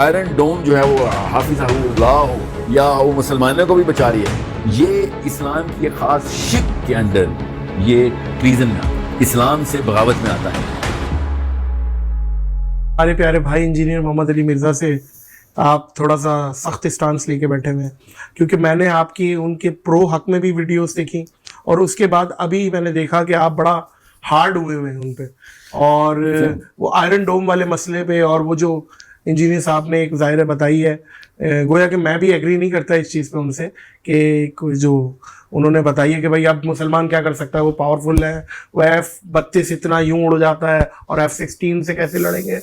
Iron Dome جو ہے وہ حافظ اللہ ہو یا وہ مسلمانوں کو بھی بچا رہی ہے، یہ اسلام کی ایک خاص شک کے اندر یہ ٹریزن میں آتا ہے، اسلام سے بغاوت میں آتا ہے۔ ہمارے پیارے بھائی انجینئر محمد علی مرزا سے آپ تھوڑا سا سخت اسٹانس لے کے بیٹھے ہوئے ہیں، کیونکہ میں نے آپ کی ان کے پرو حق میں بھی ویڈیوز دیکھی، اور اس کے بعد ابھی میں نے دیکھا کہ آپ بڑا ہارڈ ہوئے ہوئے ہیں ان پہ، اور وہ آئرن ڈوم والے مسئلے پہ، اور وہ جو انجینئر صاحب نے ایک ظاہرہ بتائی ہے، گویا کہ میں بھی ایگری نہیں کرتا اس چیز پہ ان سے، کہ جو انہوں نے بتائی ہے کہ بھائی اب مسلمان کیا کر سکتا ہے، وہ پاورفل ہے، وہ F-32 اتنا یوں اڑ جاتا ہے، اور F-16 سے کیسے لڑیں گے؟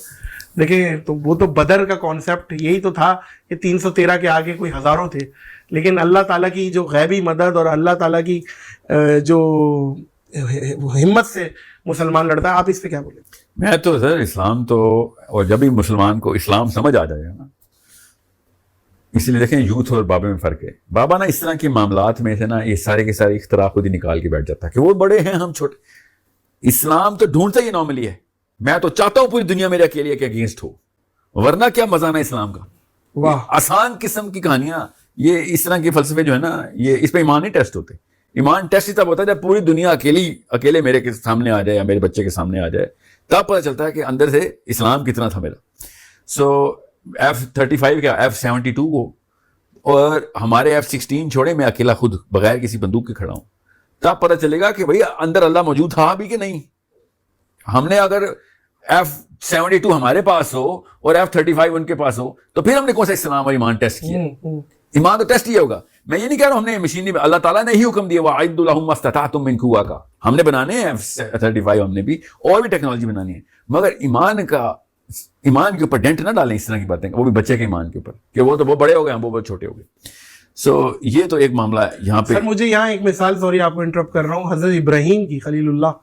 دیکھیں، تو وہ تو بدر کا کانسیپٹ یہی تو تھا کہ 313 کے آگے کوئی ہزاروں تھے، لیکن اللہ تعالیٰ کی جو غیبی مدد اور اللہ تعالیٰ کی جو ہمت سے مسلمان لڑتا ہے۔ آپ اس پہ کیا بولیں؟ میں تو سر اسلام تو، اور جب بھی مسلمان کو اسلام سمجھ آ جائے گا نا، اس لیے دیکھیں یوتھ اور بابے میں فرق ہے۔ بابا نا اس طرح کے معاملات میں سے نا یہ سارے کے سارے اختراع خود ہی نکال کے بیٹھ جاتا ہے کہ وہ بڑے ہیں ہم چھوٹے۔ اسلام تو ڈھونڈتا ہی نارملی ہے، میں تو چاہتا ہوں پوری دنیا میرے اکیلے کے اگینسٹ ہو، ورنہ کیا مزہ نا اسلام کا۔ واہ، آسان قسم کی کہانیاں، یہ اس طرح کے فلسفے جو ہے نا، یہ اس پہ ایمان نہیں ٹیسٹ ہوتے۔ ایمان ٹیسٹ تب ہوتا ہے جب پوری دنیا اکیلے میرے کے سامنے آ جائے یا میرے بچے کے سامنے آ جائے، تب پتہ چلتا ہے کہ اندر سے اسلام کتنا تھا میرا۔ سو F-35 کا F-72 کو اور ہمارے F-16 چھوڑے، میں اکیلا خود بغیر کسی بندوق کے کھڑا ہوں، تب پتہ چلے گا کہ بھئی اندر اللہ موجود تھا بھی کہ نہیں۔ ہم نے اگر F-72 ہمارے پاس ہو اور F-35 ان کے پاس ہو تو پھر ہم نے کون سا اسلام اور ایمان ٹیسٹ کیا؟ ایمان تو ٹیسٹ یہ ہوگا۔ میں یہ نہیں کہہ رہا ہوں ہم نے مشینری، اللہ تعالیٰ نے ہی حکم دیا وَأَعِدُّوا لَهُم مَا اسْتَطَعْتُم مِّن قُوَّةٍ کا، ہم نے بنانے ہیں F-35، ہم نے بھی اور بھی ٹیکنالوجی بنانی ہے، مگر ایمان کے اوپر ڈینٹ نہ ڈالیں اس طرح کی باتیں، وہ بھی بچے کے ایمان کے اوپر، کہ وہ تو وہ بڑے ہو گئے، ہم وہ بہت چھوٹے ہو گئے۔ سو یہ تو ایک معاملہ ہے یہاں پہ۔ سر مجھے یہاں ایک مثال، سوری آپ کو انٹرپٹ کر رہا ہوں، حضرت ابراہیم کی خلیل اللہ،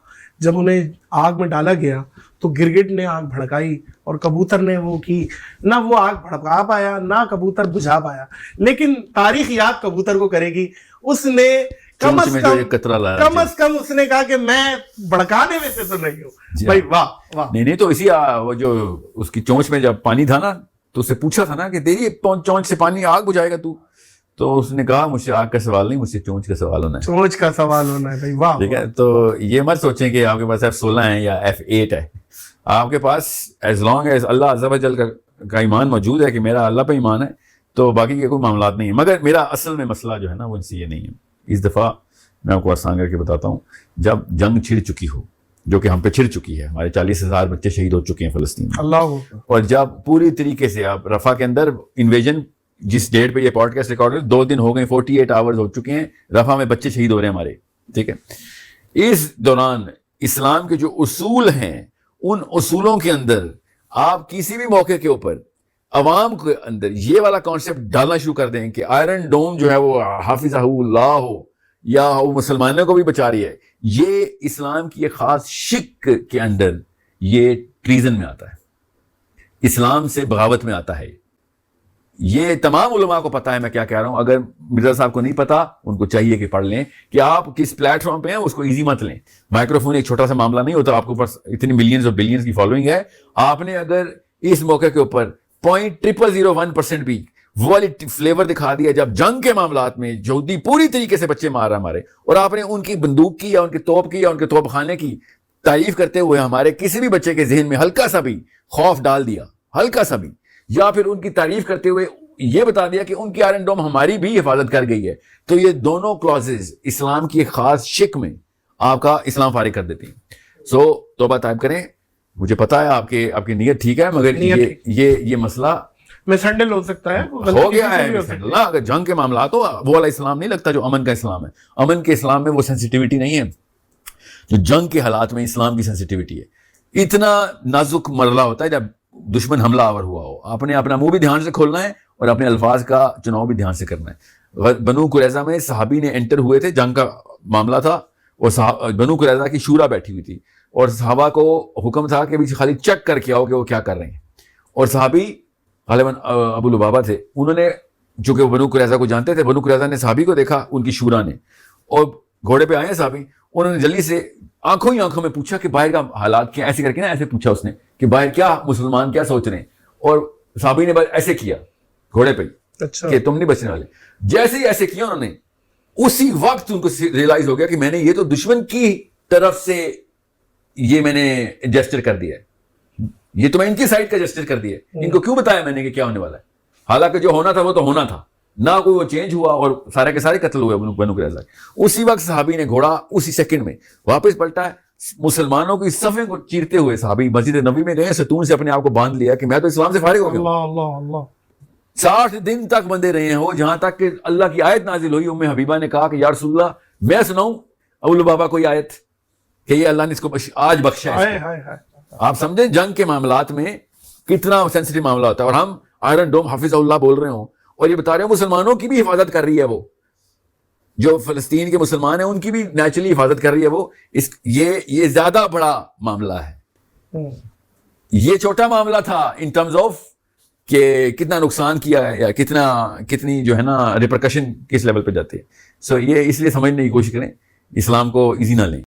جب انہیں آگ میں ڈالا گیا تو گرگٹ نے آگ بھڑکائی اور کبوتر نے وہ کی، نہ وہ آگ بھڑکا پایا نہ کبوتر بجھا پایا، لیکن تاریخ یاد کبوتر کو کرے گی، اس نے کم از کم اس نے کہا کہ میں بھڑکانے میں سے تو نہیں ہوں۔ بھائی واہ واہ۔ نہیں تو اسی وہ جو اس کی چونچ میں جب پانی تھا نا، تو اس سے پوچھا تھا نا کہ تیری چونچ سے پانی آگ بجھائے گا تو اس نے کہا مجھ سے آگ کا سوال نہیں، مجھ سے چونچ کا سوال ہونا ہے، چونچ کا سوال ہونا ہے۔ بھائی واہ، ٹھیک ہے۔ تو یہ مت سوچیں کہ آپ کے پاس F-16 ہے یا F-8 ہے، آپ کے پاس ایز لانگ ایز اللہ عز و جل کا ایمان موجود ہے کہ میرا اللہ پہ ایمان ہے، تو باقی کے کوئی معاملات نہیں ہیں۔ مگر میرا اصل میں مسئلہ جو ہے نا وہ ان سے یہ نہیں ہے۔ اس دفعہ میں آپ کو آسان کر کے بتاتا ہوں، جب جنگ چھڑ چکی ہو، جو کہ ہم پہ چھڑ چکی ہے، ہمارے 40,000 بچے شہید ہو چکے ہیں فلسطین میں، اللہ، اور جب پوری طریقے سے آپ رفح کے اندر انویژن، جس ڈیٹ پہ یہ پوڈ کاسٹ ریکارڈ 2 دن ہو گئے، 48 آورز ہو چکے ہیں، رفح میں بچے شہید ہو رہے ہیں ہمارے، ٹھیک ہے۔ اس دوران اسلام کے جو اصول ہیں، ان اصولوں کے اندر آپ کسی بھی موقع کے اوپر عوام کے اندر یہ والا کانسیپٹ ڈالنا شروع کر دیں کہ آئرن ڈوم جو ہے وہ حافظ اللہ ہو یا وہ مسلمانوں کو بھی بچا رہی ہے، یہ اسلام کی ایک خاص شک کے اندر یہ ٹریزن میں آتا ہے، اسلام سے بغاوت میں آتا ہے۔ یہ تمام علماء کو پتا ہے میں کیا کہہ رہا ہوں۔ اگر مرزا صاحب کو نہیں پتا، ان کو چاہیے کہ پڑھ لیں کہ آپ کس پلیٹ فارم پہ ہیں، اس کو ایزی مت لیں۔ مائکرو فون ایک چھوٹا سا معاملہ نہیں ہوتا، آپ کے پاس اتنی ملینز اور بلینز کی فالوئنگ ہے، آپ نے اگر اس موقع کے اوپر 0.0001% بھی وہ والی فلیور دکھا دیا جب جنگ کے معاملات میں یہودی پوری طریقے سے بچے مار رہا ہمارے، اور آپ نے ان کی بندوق کی یا ان کے توپ کی یا ان کے توپ خانے کی تعریف کرتے ہوئے ہمارے کسی بھی بچے کے ذہن میں ہلکا سا بھی خوف ڈال دیا، ہلکا سا بھی، یا پھر ان کی تعریف کرتے ہوئے یہ بتا دیا کہ ان کی آئرن ڈوم ہماری بھی حفاظت کر گئی ہے، تو یہ دونوں کلازز اسلام کی ایک خاص شک میں آپ کا اسلام فارغ کر دیتی ہیں۔ سو توبہ طائب کریں، مجھے پتا ہے آپ کی نیت ٹھیک ہے، مگر یہ مسئلہ مس ہینڈل ہو سکتا ہے، ہو گیا ہے۔ اگر جنگ کے معاملات ہو، وہ والا اسلام نہیں لگتا جو امن کا اسلام ہے۔ امن کے اسلام میں وہ سینسٹیوٹی نہیں ہے جو جنگ کے حالات میں اسلام کی سینسٹیوٹی ہے۔ اتنا نازک مرحلہ ہوتا ہے جب دشمن حملہ آور ہوا ہو، آپ نے اپنا منہ بھی دھیان سے کھولنا ہے اور اپنے الفاظ کا چناؤ بھی دھیان سے کرنا ہے۔ بنو قریظہ میں صحابی نے انٹر ہوئے تھے، جنگ کا معاملہ تھا، اور بنو قریظہ کی شورا بیٹھی ہوئی تھی، اور صحابہ کو حکم تھا کہ خالی چیک کر کے آؤ کہ وہ کیا کر رہے ہیں، اور صحابی غالباً ابو لبابہ تھے، انہوں نے جو کہ بنو قریظہ کو جانتے تھے، بنو قریظہ نے صحابی کو دیکھا، ان کی شورا نے، اور گھوڑے پہ آئے ہیں صحابی، انہوں نے جلدی سے آنکھوں میں پوچھا کہ باہر کا حالات کیا، ایسے کر کے نا ایسے پوچھا اس نے کہ باہر کیا مسلمان کیا سوچ رہے ہیں، اور صحابی نے بس ایسے کیا گھوڑے پہ اچھا کہ تم نہیں بچنے والے. جیسے ہی ایسے کیا انہوں نے, اسی وقت ان کو ریئلائز ہو گیا کہ میں نے یہ تو دشمن کی طرف سے یہ میں نے جسچر کر دیا ہے, یہ تو میں ان کی سائڈ کا جسچر کر دیا ہے. ان کو کیوں بتایا میں نے کہ کیا ہونے والا ہے, حالانکہ جو ہونا تھا وہ تو ہونا تھا, نہ کوئی وہ چینج ہوا اور سارے کے سارے قتل ہوئے بنو قریظہ. اسی وقت صحابی نے گھوڑا اسی سیکنڈ میں واپس پلٹا ہے, مسلمانوں کی صفیں کو چیرتے ہوئے صحابی مسجد نبوی میں گئے, ستون سے اپنے آپ کو باندھ لیا کہ میں تو اسلام سے فارغ ہو گیا. اللہ اللہ اللہ 60 دن تک بندے رہے ہیں وہ, جہاں تک کہ اللہ کی آیت نازل ہوئی. ام حبیبہ نے کہا کہ یا رسول اللہ میں سناؤں ابو لبابہ کوئی آیت کہ یہ اللہ نے اس کو آج بخشا ہے. آپ سمجھیں جنگ کے معاملات میں کتنا سینسٹیو معاملہ ہوتا ہے, اور ہم آئرن ڈوم حافظ اللہ بول رہے ہوں اور یہ بتا رہے ہیں مسلمانوں کی بھی حفاظت کر رہی ہے, وہ جو فلسطین کے مسلمان ہیں ان کی بھی نیچرلی حفاظت کر رہی ہے وہ. یہ زیادہ بڑا معاملہ ہے. یہ چھوٹا معاملہ تھا ان ٹرمز آف کہ کتنا نقصان کیا ہے یا کتنی جو ہے نا ریپرکشن کس لیول پہ جاتی ہے. سو یہ اس لیے سمجھنے کی کوشش کریں, اسلام کو ایزی نہ لیں.